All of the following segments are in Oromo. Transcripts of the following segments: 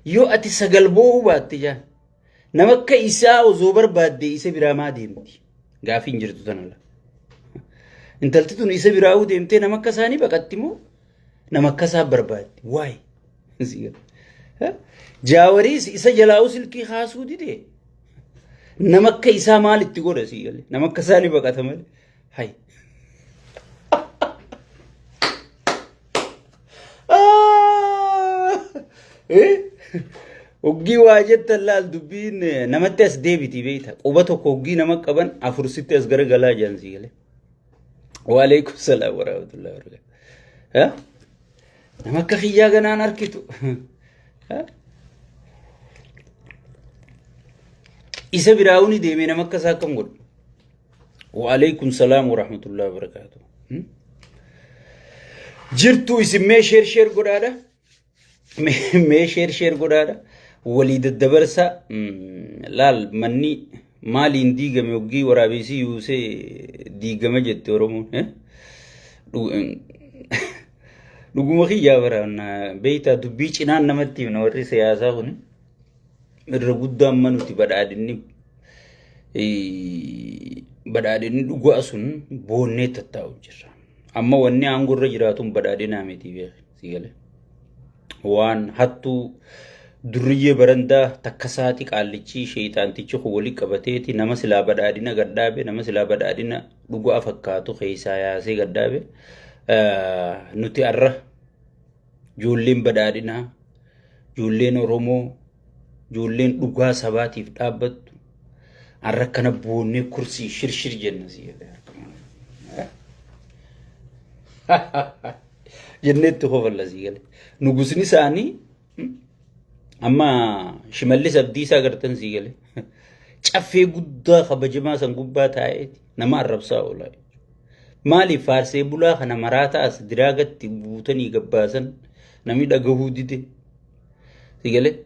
Yoo ati sagal boo'uu baatte jaan nama akka isaa osoo barbaadde isa biraa maa deemti gaafii hin jirtu tanalla. Intalti tun isa biraa'uu deemtee nama akka isaanii baqatti moo nama akka isaa barbaadde waay jaawarii isa jalaa'uu silkii haasuu didee nama akka isaa maal itti godha sii galee nama akka isaanii baqata malee hay. Oggii waa jettan laal dubbiin namatti as deebiti beekta quba tokko oggii nama qaban afursitti as garagalaa jiran sii galee. Waalaikum salaam warahmatullahi wabarakatuh. Nama akka xiyyaa ganaan harkitu. Isa biraa'uuni deemee nama akka isaa akkam godhu. Waalaikum salaam warahmatullahi wabarakatuh. Jirtu isin mee sheer godhaadha. Mee sheer godhaadha. Walii daddabarsa laal manni maaliin diigame oggii waraabessi yuusee diigame jette Oromoon. Dhuguma xiyyaa baraana beektaa dubbii cinaan namatti himna warri siyaasaa kun irra guddaan manuti badhaadhinni dhugaa sun boonnee tattaa'u jirra. Amma wanni aangorra jiraatuun badhaadhinaa miti beekti galee. Waan hattuu durriyyee barandaa takka saati qaallichi sheeyxaantichi wali qabateeti nama silaa badhaadhina gaddaabe nama silaa badhaadhina dhugaa fakkaatu keessaa yaasee gaddaabe. Nuti arra ijoolleen badhaadhinaa ijoolleen Oromoo ijoolleen dhugaa sabaatiif dhaabbattu arra kana boonnee kursii shirshir jenna jenneetti hofalla sii galee. Nugusni isaanii amma Shimallis Abdiisaa agartan sii galee caffee guddaa kabajamaa san gubbaa taa'eeti nama arrabsaa oolaa. Maaliif faarsee bulaa kana maraataa as diraagatti buutanii gabbaasan namni dhagahuu dide sii galee.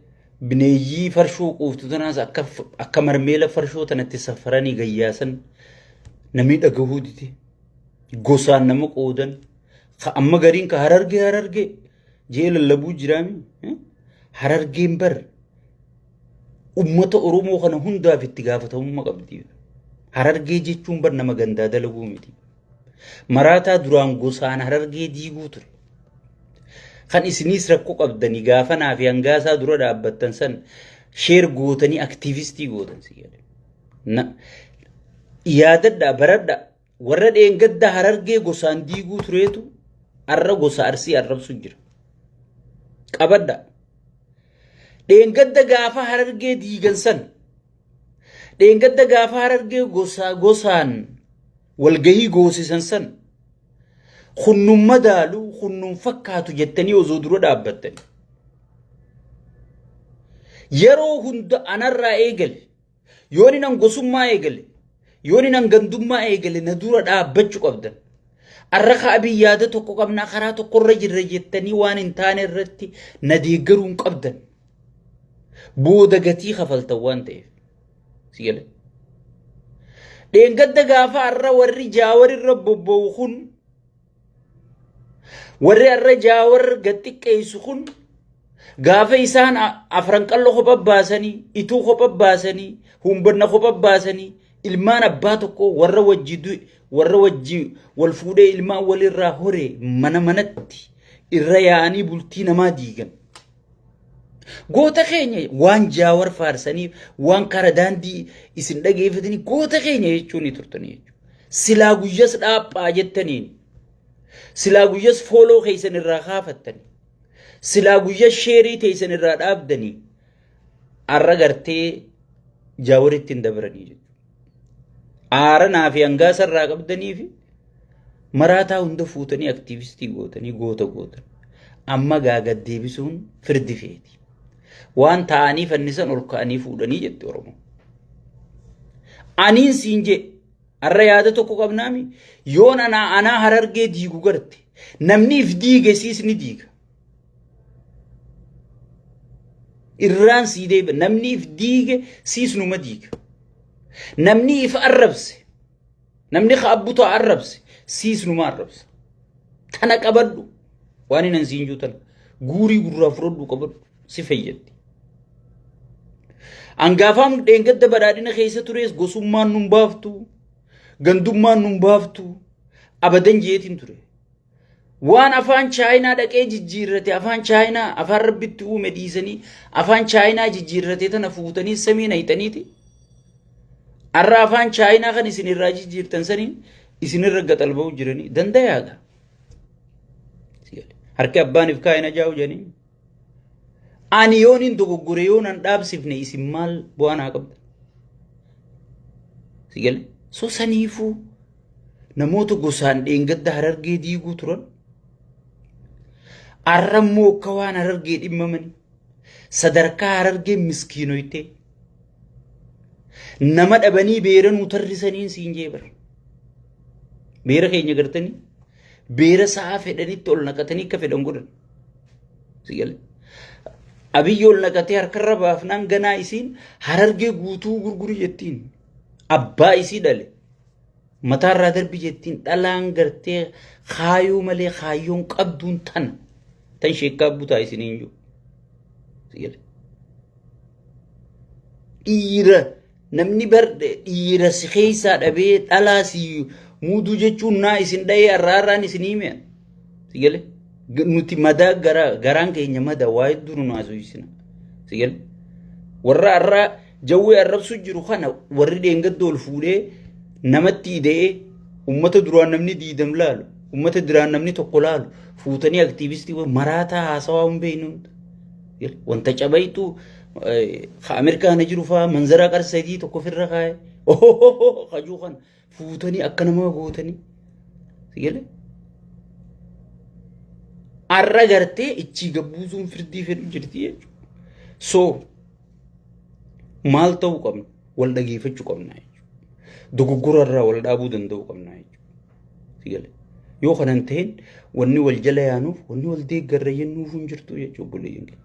Bineeyyii farshoo quuftu tanaas akka marmeela farshoo tanatti safaranii gayyaasan namni dhagahuu dide gosaan nama qoodan. Amma gariin ka harargee jee lallabuu jiraami. Harargeen bar ummata Oromoo kana hundaaf itti gaafatamummaa qabdi. Harargee jechuun bar nama gandaa dalaguu miti. Maraataa duraan gosaan harargee diiguu ture. Kan isinis rakkoo qabdanii gaafa naa fi hangaasaa dura dhaabbattan san sheer gootanii aktiivistii gootan si jedhe. Yaadadhaa baradhaa warra dheengadda harargee gosaan diiguu tureetu arra gosa arsii arrabsu jira. Qabadhaa. Dheengadda gaafa harargee diigan san dheengadda gaafa harargee gosaan walgahii goosisan san hunnum madaalu hunnum fakkaatu jettanii osoo dura dhaabbattani. Yeroo hunda anarraa eegale yooni nan gosummaa eegale yooni nan gandummaa eegale na dura dhaabbachuu qabdan. Arra ka'abii yaada tokko qabnaa karaa tokkorra jirra jettanii waan hin taane irratti na deeggaruu hin qabdan. Booda gatii kafaltan waan ta'eef si galee. Dheengadda gaafa arra warri jaawarirra bobba'u kun warri arra jaawar gaxiqqeessu kun gaafa isaan afran qallo kopha baasanii ituu kopha baasanii humbanna kopha baasanii ilmaan abbaa tokko warra wajji wal fuudhee ilmaan walirraa hore manatti irra yaa'anii bultii namaa diigan. Goota keenya waan jaawar faarsanii waan kara daandii isin dhageeffatanii goota keenya jechuun turtanii jechuudha. Silaa guyyas dhaaphaa jettaniin silaa guyyas fooloo keessan irraa kaafattanii silaa guyyas sheerii teessan irraa dhaabdanii arra gartee jaawaritti hin dabranii jechuudha. Aaranaa fi hangaasa irraa qabdanii fi maraataa hunda fuutanii aktiivistii gootanii gootan. Amma gaaga deebisuun firdi feeti. Waan ta'anii fannisan ol ka'anii fuudhanii jette Oromoo. Aniin siin jee arra yaada tokko qabnaami yoon anaa harargee diigu garte namni if diige siis ni diiga. Irraan sii deeba namni if diige siis numa diiga. Namni if arrabse namni kaabbuta arrabse siis numa arrabsa. Tana qabadhu waan hin siin juutan guurii gurraa fudhadhu qabadhu si fayyaddi. Angaafam dheengadda badhaadhina keessa tures gosummaan nun baaftu, gandummaan nun baaftu, abadan jeetiin ture. Waan afaan Chaayinaa dhaqee jijjiirrate afaan Chaayinaa afaan rabbitti uume dhiisanii afaan Chaayinaa jijjiirrate tana fuutanii samii nayitaniiti. Arra afaan Chaayinaa kan isin irraa jijjiirtan saniin isin irra gaxalba'u jiranii danda'aaga. Harki abbaaniif kaa'ina jaa'u jedhanii. Ani yooniin dogoggore yoon an dhaabsifne isin maal bu'aa naa qabda. Sigale so saniifuu namoota gosaan dheengadda Harargee diiguu turan. Arrammoo akka waan Harargee dhimmamani. Sadarkaa Harargee miskiinoyte. Nama dhabanii beera nu tarrisaniin siin jeebar. Beera keenya gartanii beera sa'a fedhanitti ol naqatanii akka fedhan godhan. Sigale. Abiyyi ol naqatee harkarra baafnaan ganaa isiin Harargee guutuu gurguri jettiin. Abbaa isii dhale. Mataarraa darbi jettiin dhalaan gartee kaayuu malee kaayyoon qabduun tana. Tan sheekkaa butaa isiniin jiru. Sigale. Dhiira namni barde dhiira si keessaa dhabee dhalaa si muuduu jechuun naa isin dha'ee arraarraan isin hime. Sigale. Nuti madaa garaan keenya madaa waa hedduu nu haasofsina. Sigale. Warra arraa jawwee arrabsu jiru kana warri dheengadda ol fuudhee namatti hidhee ummata duraan namni diidam laalu ummata duraan namni tokko laalu fuutanii aktiivistii maraataa haasawaa hin beeknuun. Wanta cabaytu Ameerikaana jiru fa'aa manzaraa qarsadii tokko ofirra kaa'e. Hajuu kana fuutanii akka nama gootanii. Sigale. Arra gartee ichi gabbuusuun firdii fedhu jirti jechuudha. So maal ta'uu qabna? Wal dhageeffachuu qabna jechuudha. Dogoggorarraa wal dhaabuu danda'uu qabna jechuudha. Sigale. Yoo kanan ta'een wanni wal jala yaanuuf wanni wal deeggarra jennuuf hin jirtu jechuudha obboleeyyan keenya.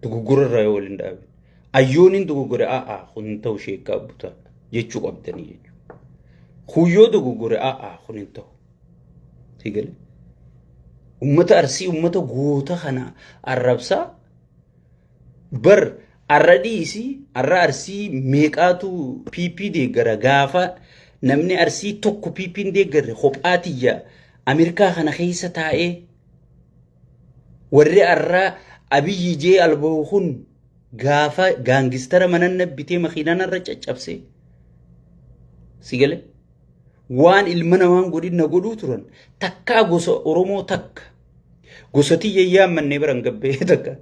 Dogoggorarraa yoo wal hin dhaabin. Ayyooniin dogoggore kun hin ta'u sheekkaa butaa jechuu qabdanii jechuudha. Kuyyoo dogoggore kun hin ta'u. Sigale. Ummata Arsii ummata goota kana arrabsaa bar arra dhiisii arra Arsii meeqaatu PP deeggara gaafa namni Arsii tokko PP deeggarre kophaatiyya Ameerikaa kana keessa taa'ee warri arra Abiyyi jee alba'u kun gaafa gaangistara mananna bitee makiinaan arra caccabsee. Sigale. Waan ilma namaan godhinna godhuu turan takkaa gosa Oromoo takka. Gosati yayyaa mannee baran gabbee takka.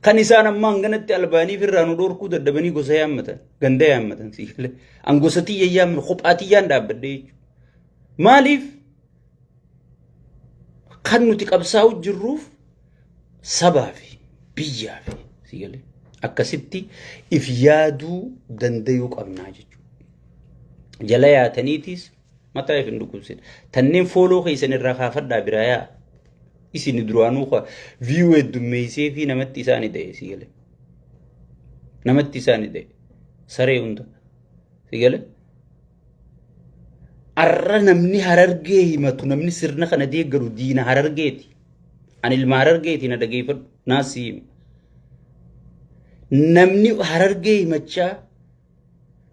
Kan isaan amma hanganatti albaaniif irraa nu dhorkuu daddabanii gosa yaammatan ganda yaammatan sigale. An gosati yayyaa kophaatiyyaan dhaabbadde jechuudha. Maaliif kan nuti qabsaa'u jirruuf sabaa fi biyyaa fi sigale. Akkasitti if yaaduu dandayuu qabnaa jechuudha. Jala yaataniitis mataa if hin dhukkubsin. Tanneen fooloo keessan irraa kaafadhaa biraa yaa. Isin duraanuu view heddummeessee fi namatti isaanii ta'e sigale. Namatti isaanii ta'e saree hunda sigale. Arra namni Harargee himatu namni sirna kana deeggaru diina Harargeeti. Ani ilma Harargeeti na dhageeffadhu naasii hima. Namni Harargee himachaa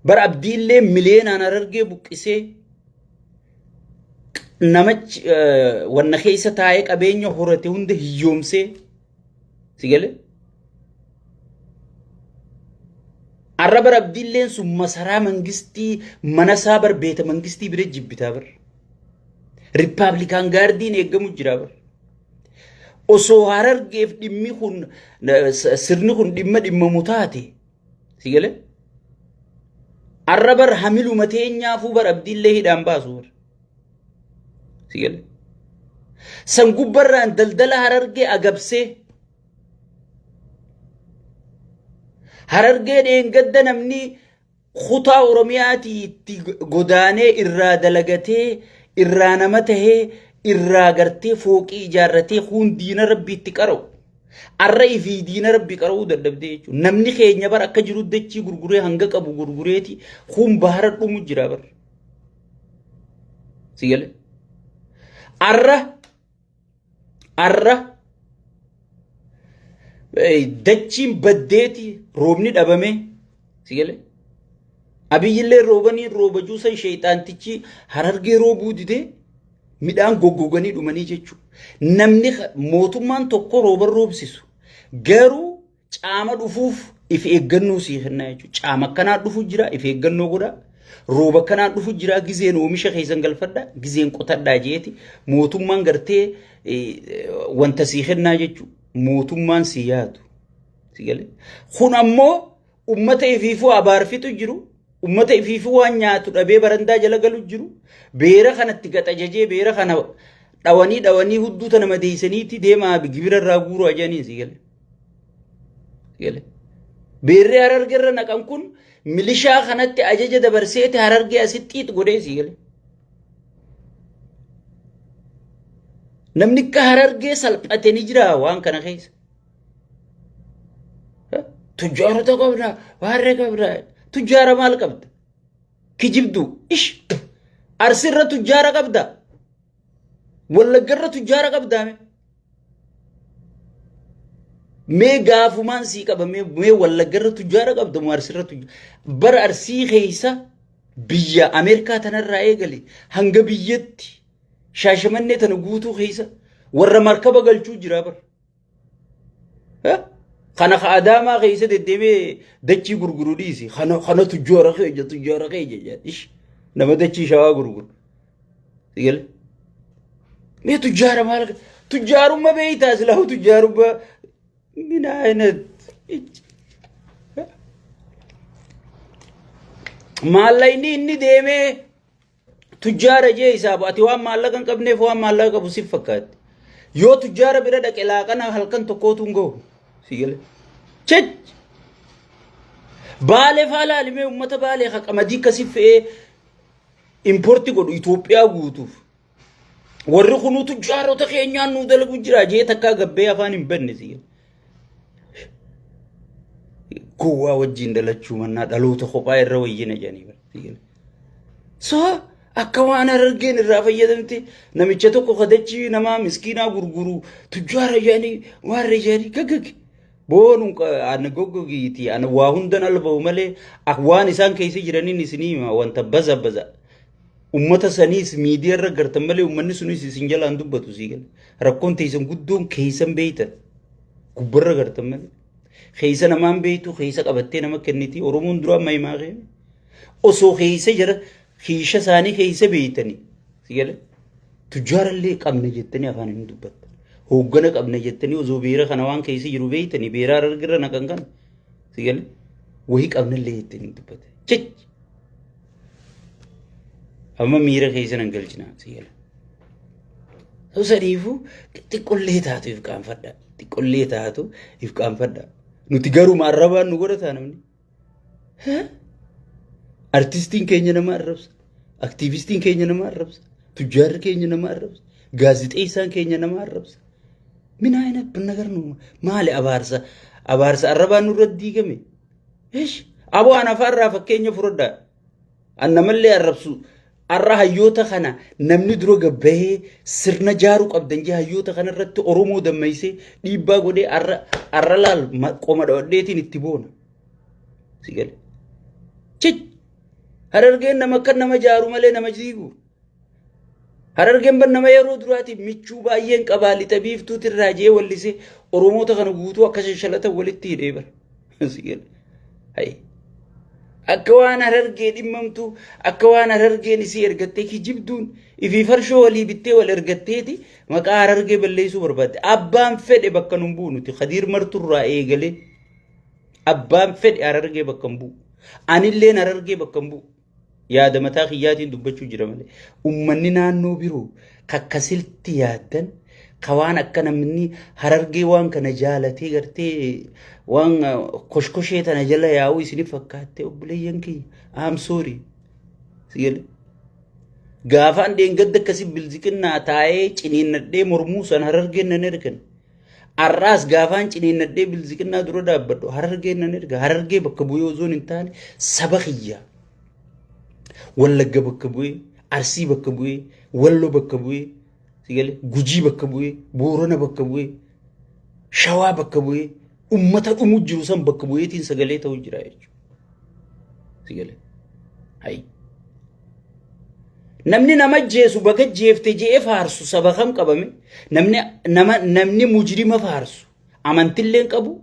bar abdiillee miliyeenaan Harargee buqqisee namachi wanna keessa taa'ee qabeenya horate hunda hiyyoomsee sigale. Arra bar abdiilleen sun masaraa mangistii mana isaa bar beeta mangistii bira jibbitaa bar. Rippaabilikaan gaardiin eeggamu jira bar. Osoo Harargeef dhimmi kun sirni kun dhimmamu taate sigale. Arra bar hamiluma teenyaafuu bar abdiillee hidhaan baasu bar. Sigale. San gubbarraan daldala Harargee agabsee Harargee dheengadda namni kutaa Oromiyaatii itti godaanee irraa dalagatee irraa nama tahee irraa gartee fooqii ijaarratee kun diina rabbii itti qara'u. Arra ifii diina rabbii qara'uu dadhabdee jechuudha. Namni keenya bar akka jiru dachii gurguree hanga qabu gurgureeti kun bahara dhumu jira bar. Sigale. Arra dachiin baddeeti roobni dhabame sigale abiyyillee roobanii rooba juusan sheexaantichi harargee roobuu dide midhaan goggoganii dhumanii jechuudha. Namni mootummaan tokko rooba roobsisu garuu caama dhufuuf if eeggannoo sii kennaa jechuudha. Caama akkanaa dhufu jira if eeggannoo godha. Rooba akkanaa dhufu jira gizeen oomisha keessan galfadha gizeen qotadhaa jeeti mootummaan gartee wanta sii kennaa jechuudha. Mootummaan sii yaadu sigale kun ammoo ummata ifiifuu abaarfitu jiru ummata ifiifuu waan nyaatu dhabee barandaa jala galu jiru beera kanatti gaxajajee beera kana dhawanii hudduu tana madeeysaniiti deemaa gibira irraa guuruu ajaniin sigale beerri harargeerra naqan kun milishaa kanatti ajaja dabarseeti harargee asitti godhee sigale namni akka harargee salphatee ni jira waan kana keessa tujjaarota qabna waarree qabna tujjaara maal qabda kijibdu ish arsirra tujjaara qabda wallaggarra tujjaara qabda mee gaafumaan sii qaba mee wallaggarra tujjaara qabda moo arsirra tujjaara bara arsii keessa biyya Ameerikaa tanarraa eegale hanga biyyatti shaashamannee tana guutuu keessa warra markaba galchuu jira bar kana Adaamaa keessa deddeemee dachii gurguruu dhiisi kana tujjaara keeyya ish nama dachii shawaa gurguru sigale mee tujjaara maal tujjaarumma beeytaa silaa tujjaarumma min aynet maallaqa inni deemee tujjaara jee isaabu ati waan maallaqa hin qabneef waan maallaqa qabu si fakkaatti yoo tujjaara bira dhaqe laaqana halkan tokkootu hin gahu sigale chech baalee faalaalimee ummata baalee qamadii akkasii fe'ee importi godhu Itoophiyaa guutuuf warri kunu tujjaarota keenyaan nu dalagu jira jee takkaa gabbee afaan hin banne sigale gowwaa wajjin dalachuu mannaa dhaloota kophaa irra wayyina jedhanii sigale so akka waan harargeen irraa fayyadamte namicha tokko kadachii namaa miskiinaa gurguru tujjaara jedhanii waarre jedhanii gaggage boonu ana goggogiiti ana waa hundan albaa'u malee waan isaan keessa jiraniin isinii wanta baza ummata saniis miidiyaa irra gartan malee ummanni sunis isin jalaan dubbatu sigale rakkoon teessan guddoon keessan beeytan gubbarra gartan malee keessa namaan beeytu keessa qabattee nama kenniti oromoon dura amma himaa kee osoo keessa jira kiisha isaanii keessa beeytanii sigale tujjaarallee qabna jettanii afaan hin dubbattan hooggana qabna jettanii osoo beera kana waan keessa jiru beeytanii beeraa harargeerra naqan kana sigale wahii qabnallee jettanii dubbatan chech amma miira keessa nan galchina sigale sadiifu xiqqollee taatu if qaanfadha xiqqollee taatu if qaanfadha nuti garuu maarrabaan nu godhata namni artistiin keenya nama arrabsa aktiivistiin keenya nama arrabsa tujjaarri keenya nama arrabsa gaazixeessaan keenya nama arrabsa min ayna nagar nu maali abaarsa arrabaan nurra diigame ish abo ana farra fakkeenya furodda annamallee arrabsu arra hayyoota kana namni dura gabbahee sirna jaaru qabdan jee hayyoota kana irratti oromoo dammeeyse dhiibbaa godhee arra laal qoma dhodheetiin itti boona sigale chich harargeen nama kan nama jaaru malee nama jiigu harargeen ban nama yeroo duraati michuu baay'een qabaali tabiiftuuti irraa jee wallise oromoota kana guutuu akka shalata walitti hidhee bara sigale hay akka waan harargee dhimmamtu akka waan harargeen isii ergattee kijibduun ifi farshoo walii bittee wal ergatteeti maqaa harargee balleessuu barbaadde abbaan fedhe bakka nun buunuti khadiir marturraa eegale abbaan fedhe harargee bakka nun buu anilleen harargee bakka nun buu yaada mataa kiyyaatiin dubbachuu jira malee ummanni naannoo biroo kakkasilti yaadan kawaan akka namni harargee waan kana jaalatee gartee waan koshkoshee tana jala yaa'u isini fakkaatte obboleeyyan kiyya I'm sorry sigale gaafaan deengadda akkasi bilziqinnaa taa'ee ciniinnadhee mormuu san harargeen nan ergan arraas gaafaan ciniinnadhee bilziqinnaa dura dhaabbadhu harargeen nan erga harargee bakka bu'ee ozoon hin taane saba kiyya wallagga bakka bu'ee arsii bakka bu'ee wallo bakka bu'ee sigale gujii bakka bu'ee boorana bakka bu'ee shawaa bakka bu'ee ummata dhumu jiru san bakka bu'eetiin sagalee ta'uu jira jechuudha. Sagalee. Hayi. Namni nama jeesu bakka jeefte jee faarsu saba kam qabame namni mujrima faarsu amantilleen qabu